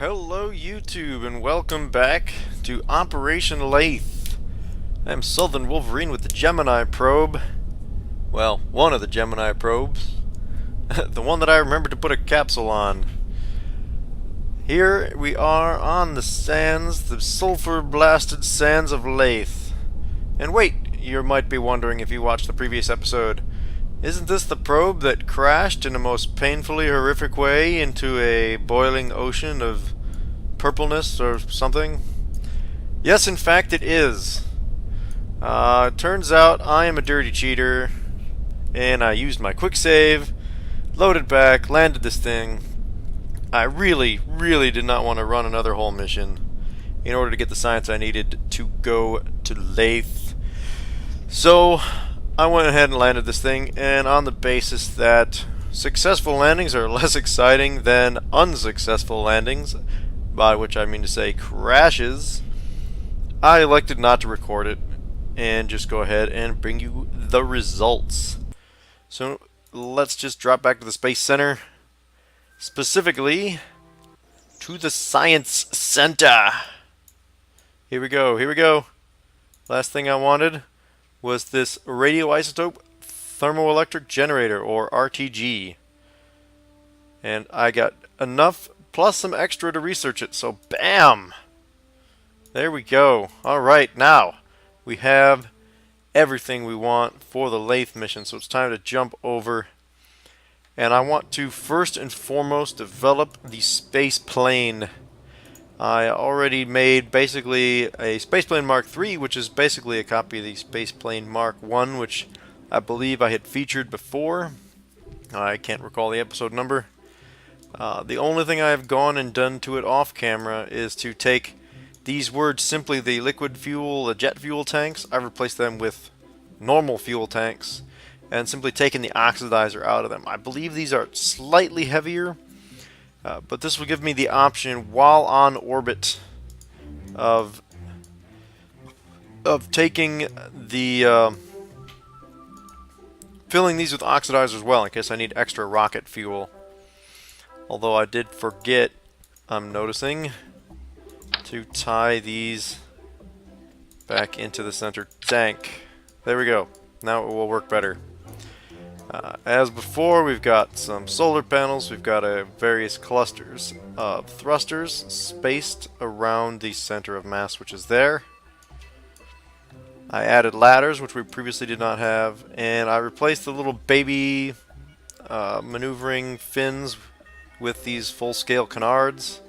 Hello YouTube and welcome back to Operation Laythe. I'm Southern Wolverine with the Gemini probe. Well, one of the Gemini probes. The one that I remembered to put a capsule on. Here we are on the sands, the sulfur-blasted sands of Laythe. And wait, you might be wondering if you watched the previous episode. Isn't this the probe that crashed in a most painfully horrific way into a boiling ocean of purpleness or something? Yes, in fact it is. Turns out I am a dirty cheater, and I used my quick save, loaded back, landed this thing. I really did not want to run another whole mission in order to get the science I needed to go to Laythe. So I went ahead and landed this thing, and on the basis that successful landings are less exciting than unsuccessful landings, by which I mean to say crashes, I elected not to record it and just go ahead and bring you the results. So let's just drop back to the Space Center, specifically to the Science Center. Here we go. Last thing I wanted was this radioisotope thermoelectric generator, or RTG. And I got enough plus some extra to research it, so bam! There we go. Alright, now we have everything we want for the Laythe mission, so it's time to jump over. And I want to first and foremost develop the space plane. I already made basically a Spaceplane Mark III, which is basically a copy of the Spaceplane Mark I, which I believe I had featured before. I can't recall the episode number. The only thing I have gone and done to it off camera is to take these words, simply the liquid fuel, the jet fuel tanks. I've replaced them with normal fuel tanks and simply taken the oxidizer out of them. I believe these are slightly heavier. But this will give me the option while on orbit of taking the filling these with oxidizer as well in case I need extra rocket fuel. Although I did forget, I'm noticing, to tie these back into the center tank. There we go. Now it will work better. As before, we've got some solar panels, we've got various clusters of thrusters spaced around the center of mass, which is there. I added ladders, which we previously did not have, and I replaced the little baby maneuvering fins with these full-scale canards,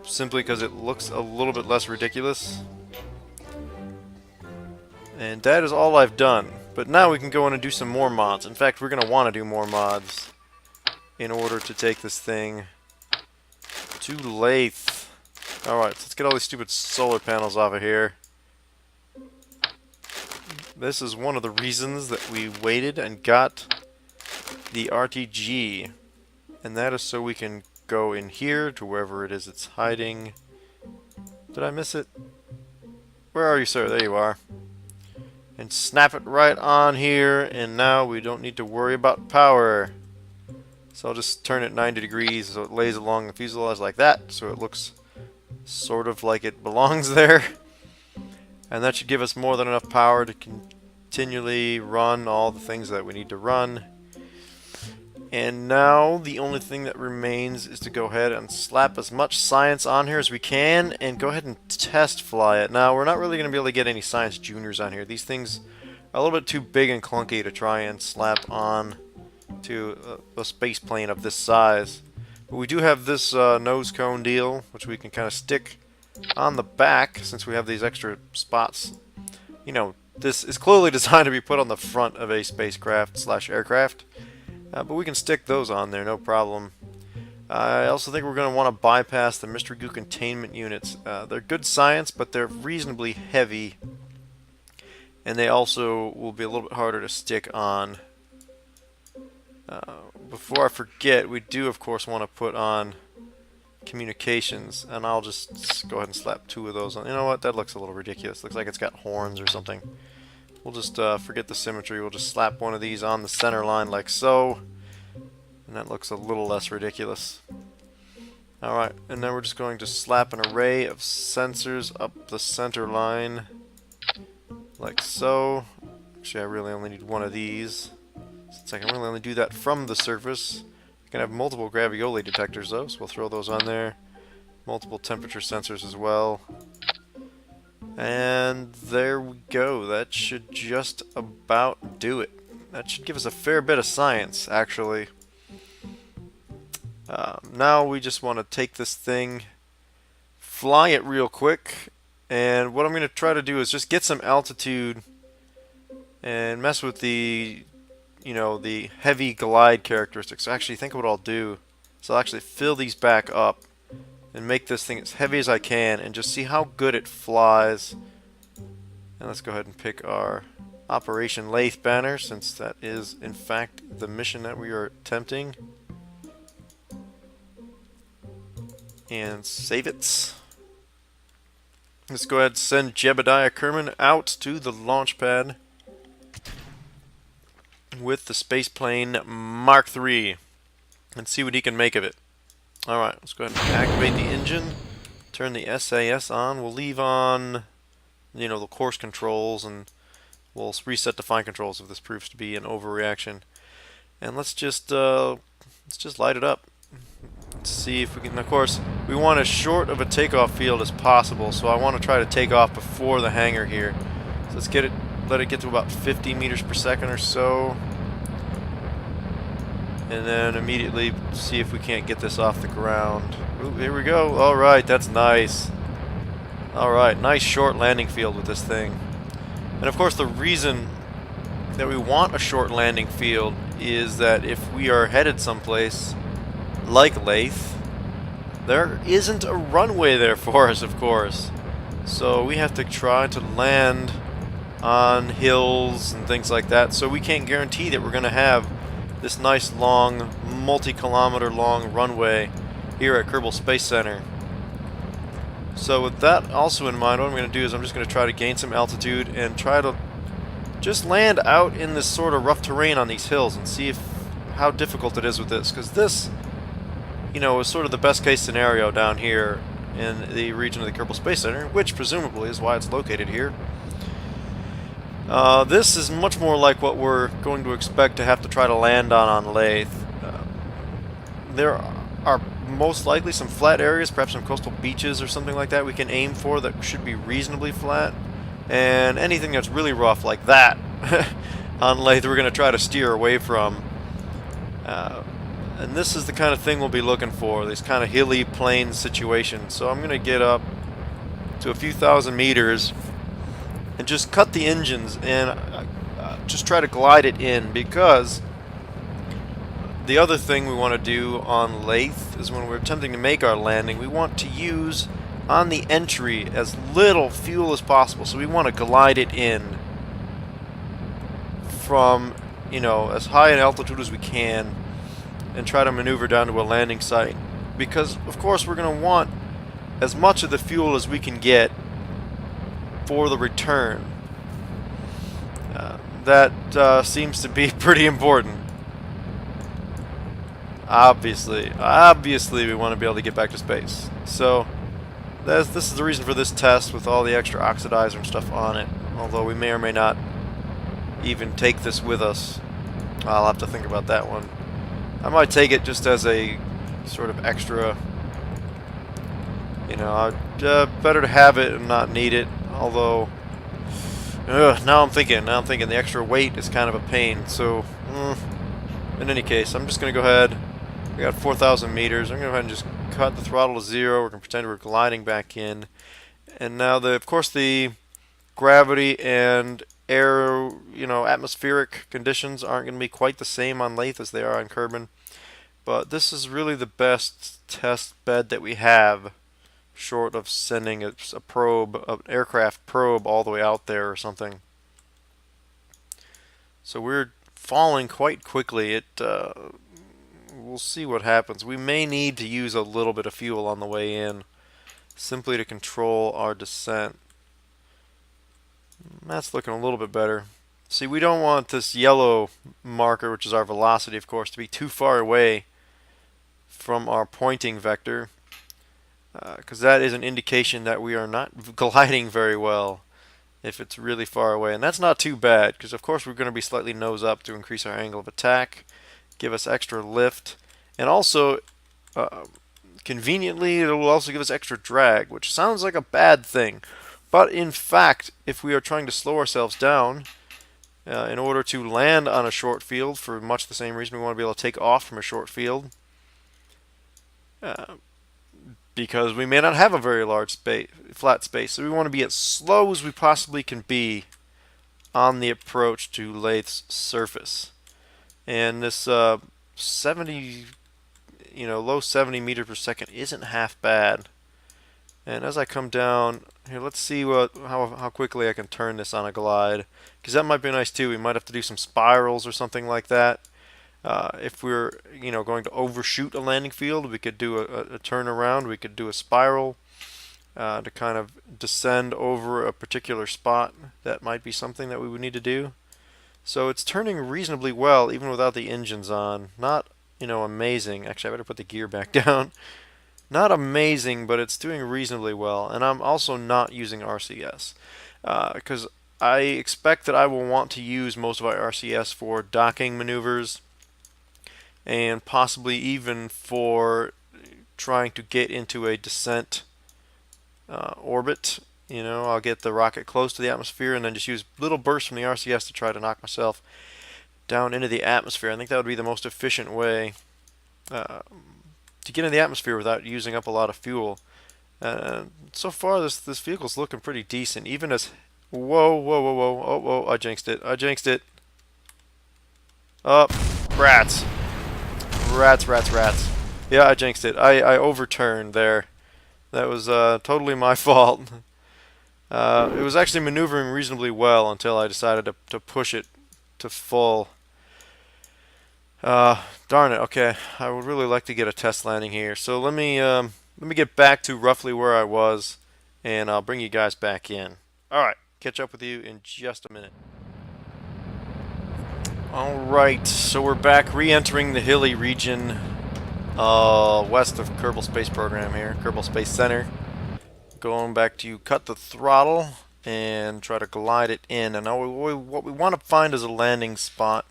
simply because it looks a little bit less ridiculous. And that is all I've done. But now we can go in and do some more mods. In fact, we're going to want to do more mods in order to take this thing to Laythe. Alright, so let's get all these stupid solar panels off of here. This is one of the reasons that we waited and got the RTG. And that is so we can go in here to wherever it is it's hiding. Did I miss it? Where are you, sir? There you are. And snap it right on here, and now we don't need to worry about power. So I'll just turn it 90 degrees so it lays along the fuselage like that, so it looks sort of like it belongs there. And that should give us more than enough power to continually run all the things that we need to run. And now the only thing that remains is to go ahead and slap as much science on here as we can and go ahead and test fly it. Now, we're not really going to be able to get any Science Juniors on here. These things are a little bit too big and clunky to try and slap on to a space plane of this size. But we do have this nose cone deal, which we can kind of stick on the back since we have these extra spots. You know, this is clearly designed to be put on the front of a spacecraft/aircraft. But we can stick those on there, no problem. I also think we're going to want to bypass the Mystery Goo containment units. They're good science, but they're reasonably heavy. And they also will be a little bit harder to stick on. Before I forget, we do, of course, want to put on communications. And I'll just go ahead and slap 2 of those on. You know what? That looks a little ridiculous. Looks like it's got horns or something. We'll just forget the symmetry. We'll just slap one of these on the center line like so. And that looks a little less ridiculous. Alright, and then we're just going to slap an array of sensors up the center line, like so. Actually, I really only need one of these, since I can really only do that from the surface. I can have multiple gravioli detectors though, so we'll throw those on there. Multiple temperature sensors as well. And there we go. That should just about do it. That should give us a fair bit of science, actually. Now we just want to take this thing, fly it real quick, and what I'm going to try to do is just get some altitude and mess with the, the heavy glide characteristics. Actually, think of what I'll do. So I'll actually fill these back up and make this thing as heavy as I can and just see how good it flies. And let's go ahead and pick our Operation Laythe banner, since that is in fact the mission that we are attempting. And save it. Let's go ahead and send Jebediah Kerman out to the launch pad with the space plane Mark III and see what he can make of it. Alright, let's go ahead and activate the engine, turn the SAS on. We'll leave on, the course controls, and we'll reset the fine controls if this proves to be an overreaction. And let's just light it up. Let's see if we can. Of course, we want as short of a takeoff field as possible, so I want to try to take off before the hangar here. So let's let it get to about 50 meters per second or so, and then immediately see if we can't get this off the ground. Ooh, here we go. All right, that's nice. All right, nice short landing field with this thing. And of course, the reason that we want a short landing field is that if we are headed someplace like Laythe, there isn't a runway there for us, of course. So we have to try to land on hills and things like that. So we can't guarantee that we're going to have this nice long, multi-kilometer long runway here at Kerbal Space Center. So with that also in mind, what I'm going to do is I'm just going to try to gain some altitude and try to just land out in this sort of rough terrain on these hills and see how difficult it is with this, because this, is sort of the best case scenario down here in the region of the Kerbal Space Center, which presumably is why it's located here. This is much more like what we're going to expect to have to try to land on Laythe. There are most likely some flat areas, perhaps some coastal beaches or something like that we can aim for that should be reasonably flat. And anything that's really rough like that on Laythe we're going to try to steer away from. And this is the kind of thing we'll be looking for, these kind of hilly plain situations. So I'm going to get up to a few thousand meters and just cut the engines and just try to glide it in, because the other thing we want to do on Laythe is when we're attempting to make our landing, we want to use on the entry as little fuel as possible. So we want to glide it in from, as high an altitude as we can and try to maneuver down to a landing site, because of course we're going to want as much of the fuel as we can get for the return. That seems to be pretty important. Obviously we want to be able to get back to space. So this is the reason for this test with all the extra oxidizer and stuff on it, although we may or may not even take this with us. I'll have to think about that one. I might take it just as a sort of extra, better to have it and not need it. Although, now I'm thinking the extra weight is kind of a pain. So, in any case, I'm just going to go ahead. We got 4,000 meters. I'm going to go ahead and just cut the throttle to 0. We're going to pretend we're gliding back in. And now, of course, the gravity and air, atmospheric conditions aren't going to be quite the same on Laythe as they are on Kerbin. But this is really the best test bed that we have, short of sending a probe, an aircraft probe, all the way out there or something. So we're falling quite quickly. We'll see what happens. We may need to use a little bit of fuel on the way in, simply to control our descent. That's looking a little bit better. See, we don't want this yellow marker, which is our velocity, of course, to be too far away from our pointing vector. because that is an indication that we are not gliding very well if it's really far away. And that's not too bad, because of course we're going to be slightly nose up to increase our angle of attack, give us extra lift, and also uh, conveniently it will also give us extra drag, which sounds like a bad thing. But in fact, if we are trying to slow ourselves down in order to land on a short field, for much the same reason we want to be able to take off from a short field, uh, because we may not have a very large space, flat space. So we want to be as slow as we possibly can be on the approach to Laythe's surface. And this 70, low 70 meters per second isn't half bad. And as I come down here, let's see how quickly I can turn this on a glide, because that might be nice too. We might have to do some spirals or something like that. If we're going to overshoot a landing field, we could do a turnaround. We could do a spiral to kind of descend over a particular spot. That might be something that we would need to do. So it's turning reasonably well even without the engines on. Not amazing. Actually, I better put the gear back down. Not amazing, but it's doing reasonably well. And I'm also not using RCS because I expect that I will want to use most of our RCS for docking maneuvers and possibly even for trying to get into a descent orbit. I'll get the rocket close to the atmosphere and then just use little bursts from the RCS to try to knock myself down into the atmosphere. I think that would be the most efficient way to get in the atmosphere without using up a lot of fuel. So far, this vehicle's looking pretty decent. Even as whoa, whoa, whoa, whoa, oh, whoa! I jinxed it! I jinxed it! Up, rats, rats, rats, rats! Yeah, I jinxed it. I overturned there. That was totally my fault. It was actually maneuvering reasonably well until I decided to push it to full. Darn it. Okay, I would really like to get a test landing here. So let me get back to roughly where I was, and I'll bring you guys back in. All right, catch up with you in just a minute. All right, so we're back, re-entering the hilly region west of Kerbal Space Program here, Kerbal Space Center. Going back to cut the throttle and try to glide it in. And now what we want to find is a landing spot.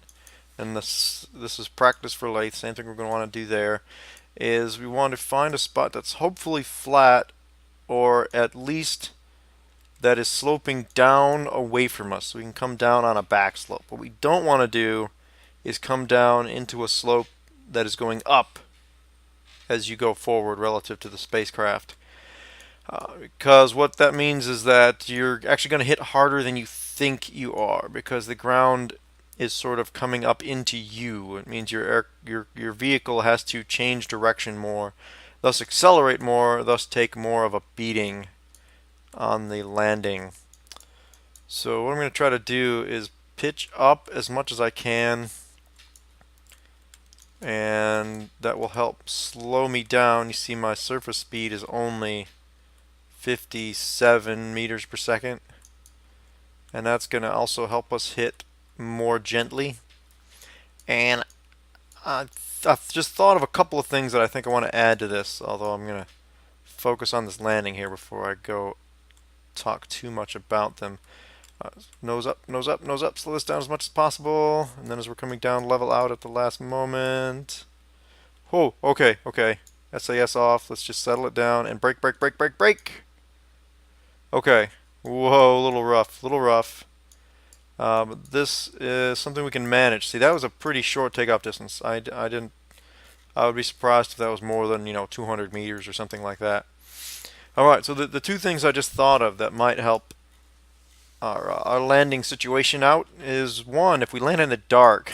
And this is practice for Laythe. Same thing we're going to want to do there. Is we want to find a spot that's hopefully flat, or at least that is sloping down away from us, so we can come down on a back slope. What we don't want to do is come down into a slope that is going up as you go forward relative to the spacecraft. Because what that means is that you're actually going to hit harder than you think you are, because the ground is sort of coming up into you. It means your vehicle has to change direction more, thus accelerate more, thus take more of a beating on the landing. So what I'm going to try to do is pitch up as much as I can, and that will help slow me down. You see my surface speed is only 57 meters per second, and that's going to also help us hit more gently. And I've just thought of a couple of things that I think I want to add to this, although I'm going to focus on this landing here before I go talk too much about them. Nose up, nose up, nose up, slow this down as much as possible, and then as we're coming down, level out at the last moment. Oh, okay, okay. SAS off, let's just settle it down, and brake, brake, brake, brake, brake! Okay, whoa, a little rough, little rough. But this is something we can manage. See, that was a pretty short takeoff distance. I would be surprised if that was more than 200 meters or something like that. All right, so the two things I just thought of that might help our landing situation out is, one, if we land in the dark,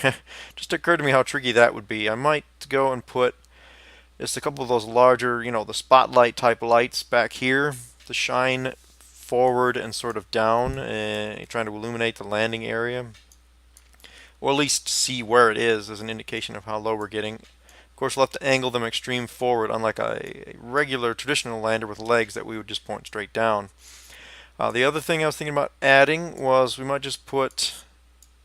just occurred to me how tricky that would be. I might go and put just a couple of those larger, the spotlight type lights back here to shine forward and sort of down, trying to illuminate the landing area, or at least see where it is as an indication of how low we're getting. Of course, we'll have to angle them extreme forward, unlike a regular traditional lander with legs that we would just point straight down. The other thing I was thinking about adding was we might just put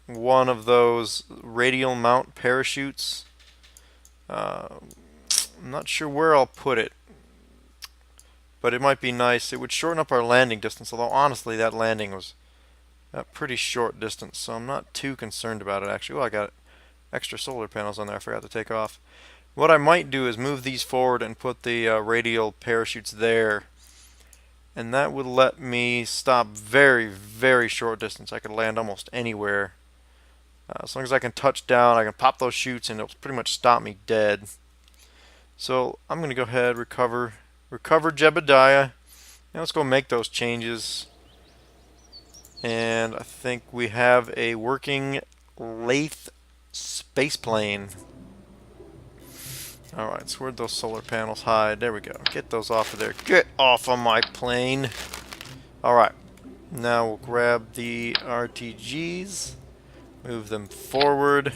one of those radial mount parachutes. I'm not sure where I'll put it. but it might be nice. It would shorten up our landing distance, although honestly that landing was a pretty short distance, so I'm not too concerned about it actually. Oh, I got extra solar panels on there I forgot to take off. What I might do is move these forward and put the radial parachutes there, and that would let me stop very, very short distance. I could land almost anywhere. As long as I can touch down, I can pop those chutes and it'll pretty much stop me dead. So I'm going to go ahead, recover Jebediah. Now let's go make those changes. And I think we have a working Laythe spaceplane. Alright, so where'd those solar panels hide? There we go. Get those off of there. Get off of my plane! Alright, now we'll grab the RTGs, move them forward,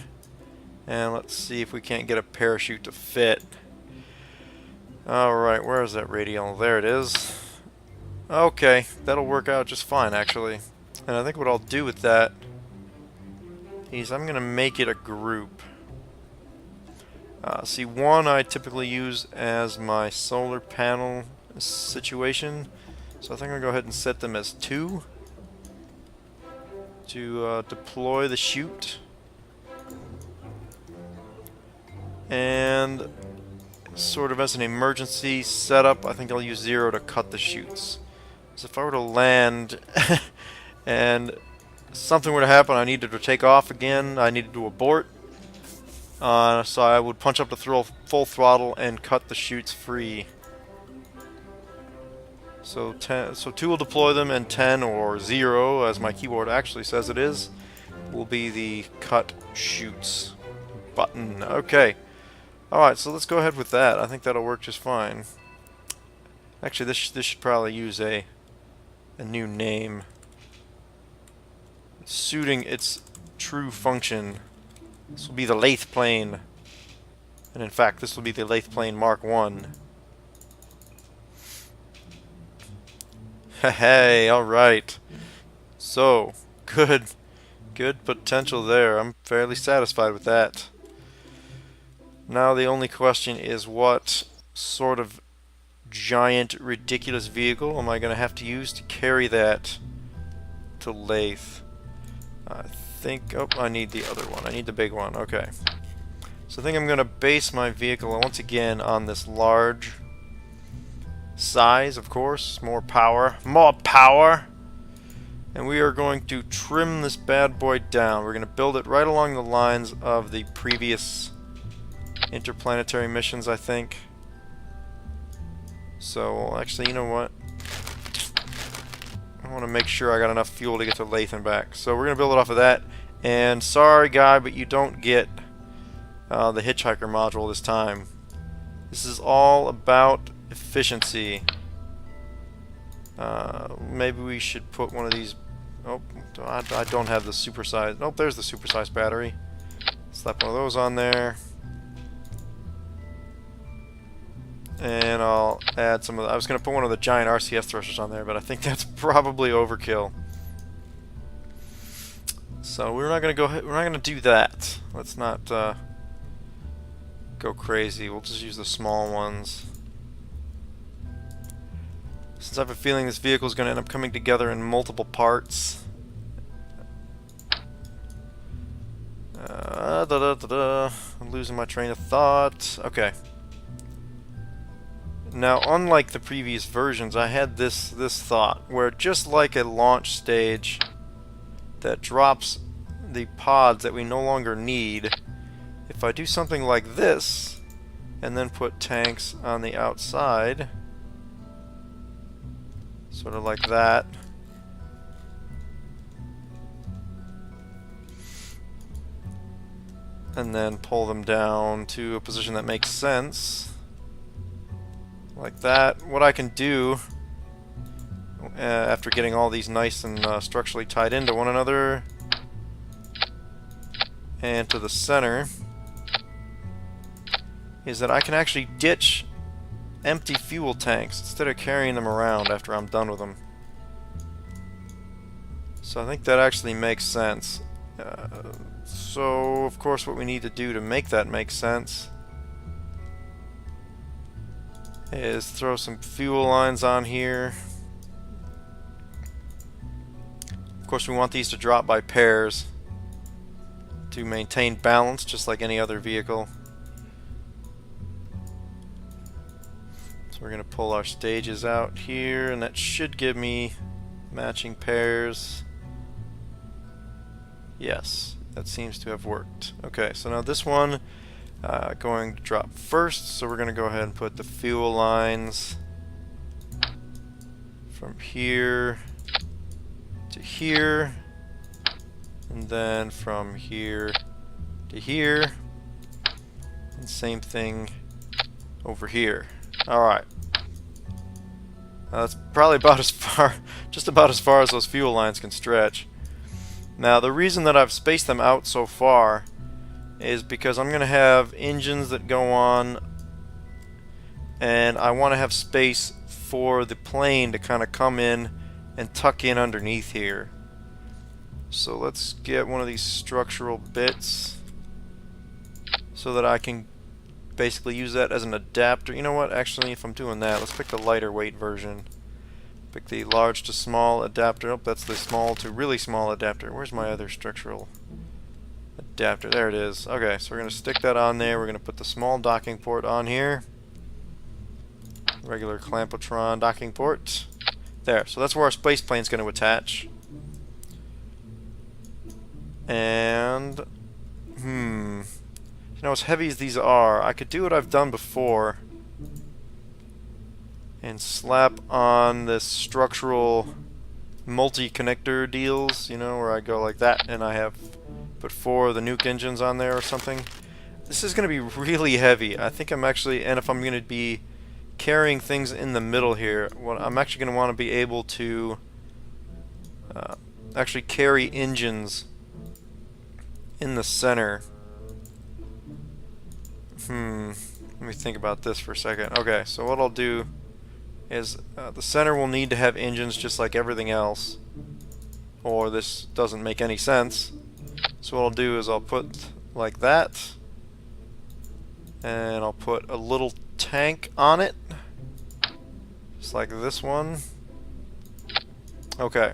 and let's see if we can't get a parachute to fit. Alright, where is that radial? There it is. Okay, that'll work out just fine actually. And I think what I'll do with that is I'm going to make it a group. See, one I typically use as my solar panel situation, so I think I'm going to go ahead and set them as 2 to deploy the chute. And sort of as an emergency setup, I think I'll use 0 to cut the chutes. So if I were to land and something were to happen, I needed to take off again, I needed to abort, so I would punch up to full throttle and cut the chutes free. So 2 will deploy them, and 10 or 0, as my keyboard actually says it is, will be the cut chutes button. Okay. Alright, so let's go ahead with that. I think that'll work just fine. Actually, this should probably use a new name, suiting its true function. This will be the Laythe plane, and in fact this will be the Laythe plane Mark 1. Hey, alright. So, good potential there. I'm fairly satisfied with that. Now the only question is, what sort of giant, ridiculous vehicle am I going to have to use to carry that to Laythe? I think, oh, I need the other one. I need the big one. Okay. So I think I'm going to base my vehicle once again on this large size, of course. More power. More power! And we are going to trim this bad boy down. We're going to build it right along the lines of the previous interplanetary missions, I think. So, actually, you know what? I want to make sure I got enough fuel to get to Laythe and back. So we're going to build it off of that. And sorry, guy, but you don't get the hitchhiker module this time. This is all about efficiency. Maybe we should put one of these... Oh, I don't have the supersized... Nope, there's the supersized battery. Slap one of those on there. And I'll add some of the... I was going to put one of the giant RCS thrusters on there, but I think that's probably overkill. So we're not going to do that. Let's not go crazy. We'll just use the small ones. Since I have a feeling this vehicle is going to end up coming together in multiple parts. I'm losing my train of thought. Okay. Now, unlike the previous versions, I had this thought, where just like a launch stage that drops the pods that we no longer need, if I do something like this, and then put tanks on the outside, sort of like that, and then pull them down to a position that makes sense, like that. What I can do after getting all these nice and structurally tied into one another and to the center is that I can actually ditch empty fuel tanks instead of carrying them around after I'm done with them. So I think that actually makes sense. So of course what we need to do to make that make sense is throw some fuel lines on here. Of course, we want these to drop by pairs to maintain balance, just like any other vehicle. So we're going to pull our stages out here, and that should give me matching pairs. Yes, that seems to have worked. Okay, so now this one going to drop first, so we're going to go ahead and put the fuel lines from here to here, and then from here to here, and same thing over here. Alright. That's probably about as far, just about as far as those fuel lines can stretch. Now, the reason that I've spaced them out so far is because I'm going to have engines that go on, and I want to have space for the plane to kind of come in and tuck in underneath here. So let's get one of these structural bits so that I can basically use that as an adapter. You know what, actually, if I'm doing that, let's pick the lighter weight version. Pick the large to small adapter. Oh, that's the small to really small adapter. Where's my other structural adapter? There it is. Okay, so we're going to stick that on there. We're going to put the small docking port on here. Regular clampotron docking port. There, so that's where our space plane is going to attach. And, you know, as heavy as these are, I could do what I've done before and slap on this structural multi-connector deals, you know, where I go like that and I have put 4 of the nuke engines on there or something. This is going to be really heavy. I think I'm actually, and if I'm going to be carrying things in the middle here, what I'm actually going to want to be able to actually carry engines in the center. Let me think about this for a second. Okay, so what I'll do is the center will need to have engines just like everything else, or this doesn't make any sense. So what I'll do is I'll put like that, and I'll put a little tank on it, just like this one. Okay.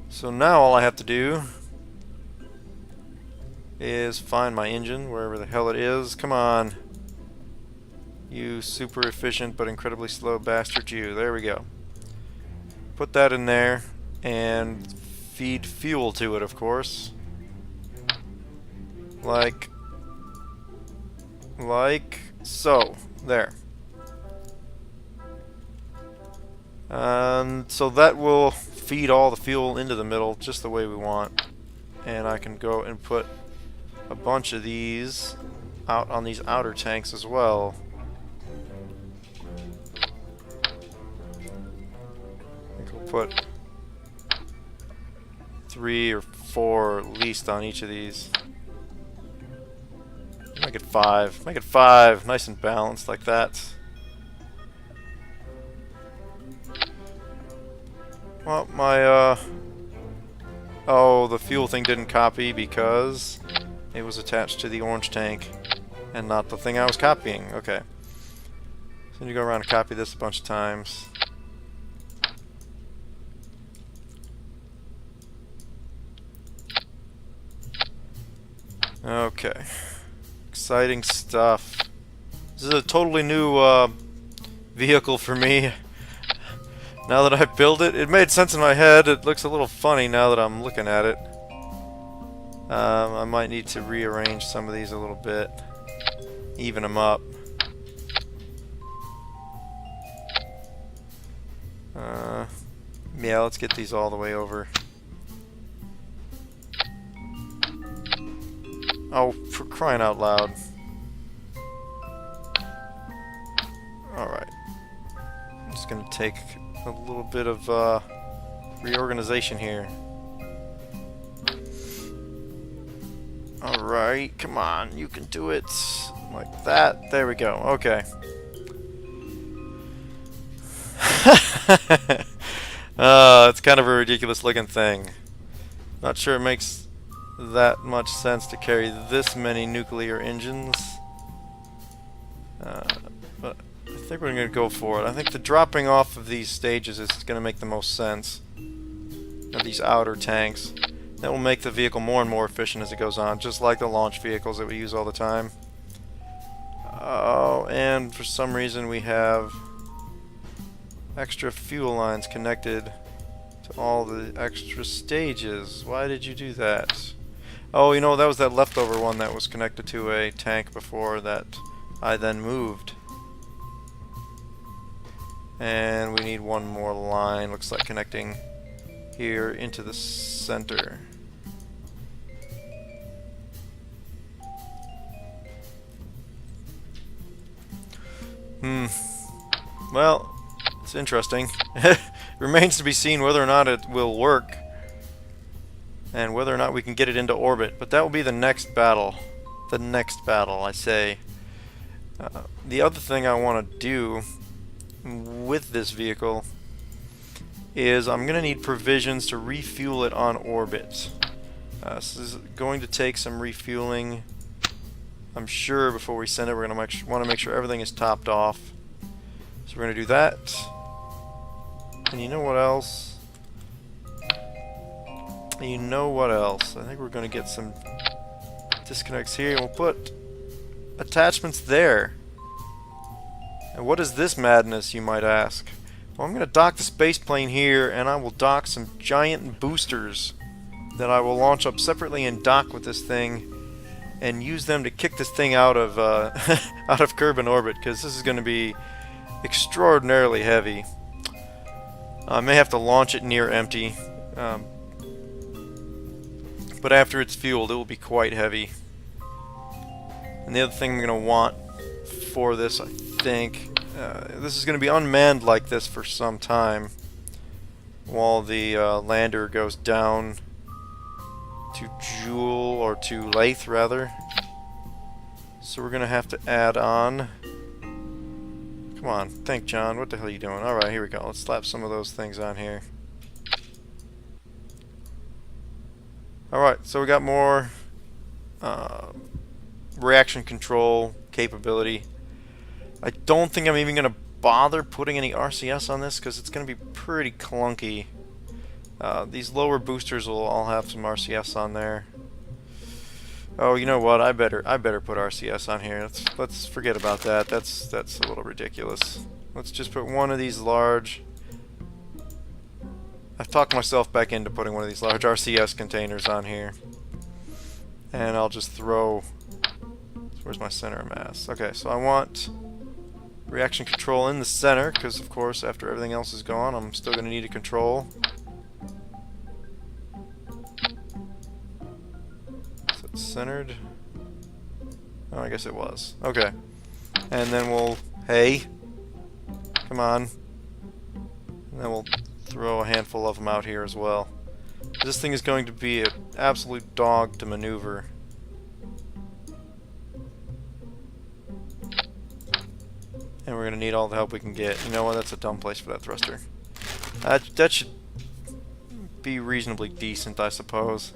So now all I have to do is find my engine, wherever the hell it is. Come on. You super efficient but incredibly slow bastard you. There we go. Put that in there and feed fuel to it, of course. Like so. There. And so that will feed all the fuel into the middle just the way we want. And I can go and put a bunch of these out on these outer tanks as well. I think we'll put 3 or 4 at least on each of these. Make it 5. Make it 5. Nice and balanced like that. Well, my, oh, the fuel thing didn't copy because it was attached to the orange tank and not the thing I was copying. Okay. So you go around and copy this a bunch of times. Okay. Exciting stuff. This is a totally new vehicle for me. Now that I built it, it made sense in my head. It looks a little funny now that I'm looking at it. I might need to rearrange some of these a little bit, even them up. Yeah, let's get these all the way over. Oh, for crying out loud. Alright. I'm just gonna take a little bit of reorganization here. Alright, come on, you can do it. Like that. There we go. Okay. It's kind of a ridiculous looking thing. Not sure it makes that much sense to carry this many nuclear engines. But I think we're going to go for it. I think the dropping off of these stages is going to make the most sense. Of these outer tanks. That will make the vehicle more and more efficient as it goes on, just like the launch vehicles that we use all the time. Oh, and for some reason we have extra fuel lines connected to all the extra stages. Why did you do that? Oh, you know, that was that leftover one that was connected to a tank before that I then moved. And we need one more line, looks like, connecting here into the center. Well, it's interesting. Remains to be seen whether or not it will work. And whether or not we can get it into orbit. But that will be the next battle. The next battle, I say. The other thing I want to do with this vehicle is I'm going to need provisions to refuel it on orbit. This is going to take some refueling, I'm sure, before we send it. We're going to want to make sure everything is topped off. So we're going to do that. And you know what else? You know what else? I think we're going to get some disconnects here, and we'll put attachments there. And what is this madness, you might ask? Well, I'm going to dock the space plane here, and I will dock some giant boosters that I will launch up separately and dock with this thing, and use them to kick this thing out of out of Kerbal orbit, because this is going to be extraordinarily heavy. I may have to launch it near empty, but after it's fueled, it will be quite heavy. And the other thing I'm going to want for this, I think, this is going to be unmanned like this for some time while the lander goes down to Joule, or to Laythe rather. So we're going to have to add on. Come on, think, John. What the hell are you doing? Alright, here we go. Let's slap some of those things on here. Alright, so we got more reaction control capability. I don't think I'm even going to bother putting any RCS on this, because it's going to be pretty clunky. These lower boosters will all have some RCS on there. Oh, you know what? I better put RCS on here. Let's forget about that. That's a little ridiculous. Let's just put one of these large. I've talked myself back into putting one of these large RCS containers on here, and I'll just throw. Where's my center of mass? Okay, so I want reaction control in the center, because of course after everything else is gone, I'm still going to need a control. Centered. Oh, I guess it was. Okay. And then we'll... Hey! Come on. And then we'll throw a handful of them out here as well. This thing is going to be an absolute dog to maneuver. And we're going to need all the help we can get. You know what? That's a dumb place for that thruster. That should be reasonably decent, I suppose.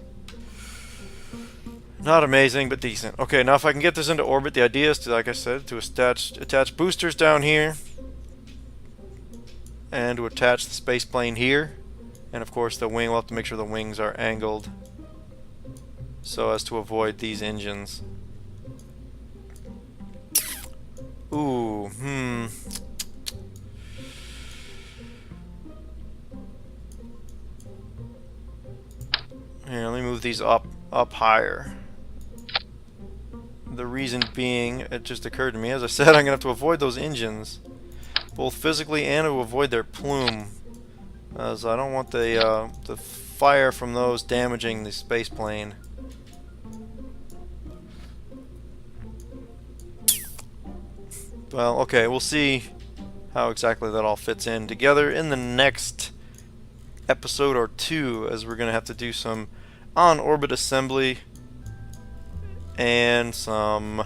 Not amazing, but decent. Okay, now if I can get this into orbit, the idea is to, like I said, to attach boosters down here, and to attach the space plane here, and of course the wing, we'll have to make sure the wings are angled so as to avoid these engines. Ooh, Here, let me move these up higher. The reason being, it just occurred to me, as I said, I'm going to have to avoid those engines, both physically and to avoid their plume, as I don't want the fire from those damaging the space plane. Well, okay, we'll see how exactly that all fits in together in the next episode or two, as we're going to have to do some on-orbit assembly and some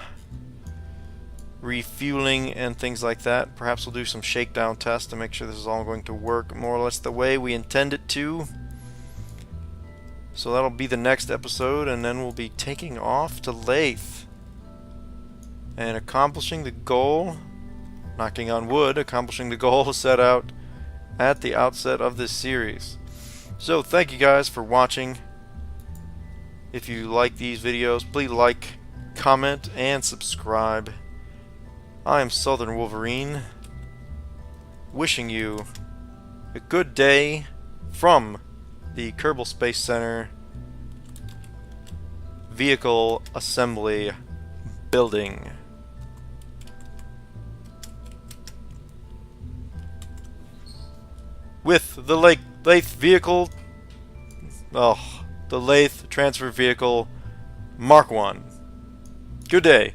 refueling and things like that. Perhaps we'll do some shakedown tests to make sure this is all going to work more or less the way we intend it to. So that'll be the next episode, and then we'll be taking off to Laythe. and accomplishing the goal, knocking on wood, accomplishing the goal set out at the outset of this series. So thank you guys for watching. If you like these videos, please like, comment, and subscribe. I am Southern Wolverine, wishing you a good day from the Kerbal Space Center Vehicle Assembly Building. With the Laythe vehicle, the Laythe transfer vehicle Mark 1. Good day.